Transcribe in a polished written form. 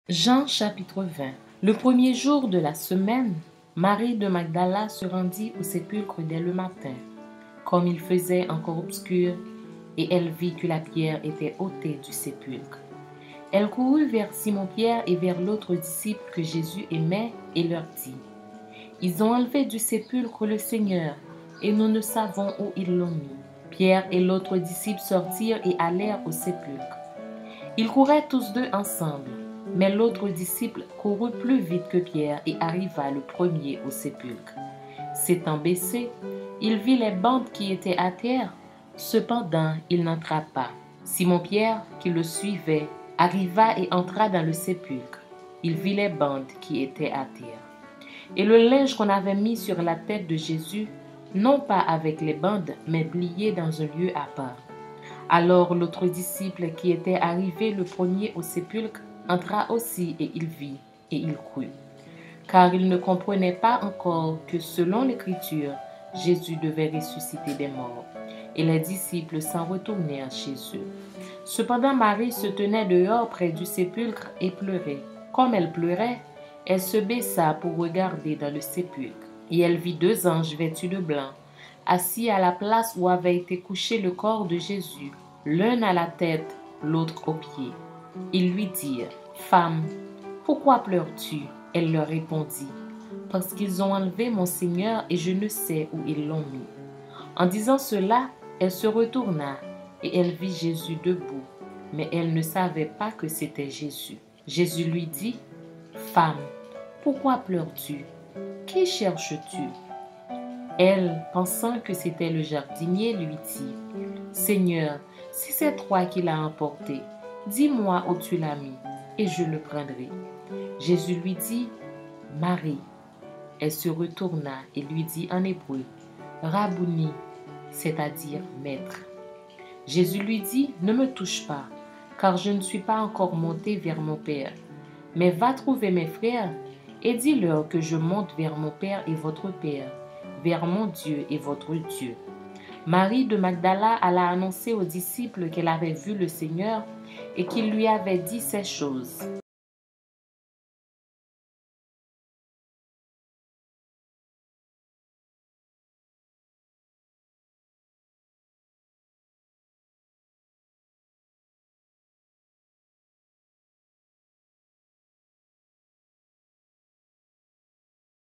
Jean chapitre 20. Le premier jour de la semaine, Marie de Magdala se rendit au sépulcre dès le matin, comme il faisait encore obscur, et elle vit que la pierre était ôtée du sépulcre. Elle courut vers Simon-Pierre et vers l'autre disciple que Jésus aimait et leur dit: « Ils ont enlevé du sépulcre le Seigneur, et nous ne savons où ils l'ont mis. » Pierre et l'autre disciple sortirent et allèrent au sépulcre. Ils couraient tous deux ensemble, mais l'autre disciple courut plus vite que Pierre et arriva le premier au sépulcre. S'étant baissé, il vit les bandes qui étaient à terre, cependant il n'entra pas. Simon-Pierre, qui le suivait, arriva et entra dans le sépulcre. Il vit les bandes qui étaient à terre, et le linge qu'on avait mis sur la tête de Jésus, non pas avec les bandes, mais plié dans un lieu à part. Alors l'autre disciple qui était arrivé le premier au sépulcre entra aussi et il vit et il crut, car il ne comprenait pas encore que selon l'Écriture, Jésus devait ressusciter des morts. Et les disciples s'en retournèrent chez eux. Cependant Marie se tenait dehors près du sépulcre et pleurait. Comme elle pleurait, elle se baissa pour regarder dans le sépulcre. Et elle vit deux anges vêtus de blanc, assis à la place où avait été couché le corps de Jésus, l'un à la tête, l'autre aux pieds. Ils lui dirent: « Femme, pourquoi pleures-tu » Elle leur répondit: « Parce qu'ils ont enlevé mon Seigneur et je ne sais où ils l'ont mis. » En disant cela, elle se retourna et elle vit Jésus debout, mais elle ne savait pas que c'était Jésus. Jésus lui dit: « Femme, pourquoi pleures-tu? Qui cherches-tu » Elle, pensant que c'était le jardinier, lui dit: « Seigneur, si c'est toi qui l'as emporté, dis-moi où tu l'as mis, et je le prendrai. » Jésus lui dit: « Marie. » Elle se retourna et lui dit en hébreu: « Rabouni », c'est-à-dire maître. Jésus lui dit: « Ne me touche pas, car je ne suis pas encore monté vers mon Père. Mais va trouver mes frères et dis-leur que je monte vers mon Père et votre Père, vers mon Dieu et votre Dieu. » Marie de Magdala alla annoncer aux disciples qu'elle avait vu le Seigneur et qu'il lui avait dit ces choses.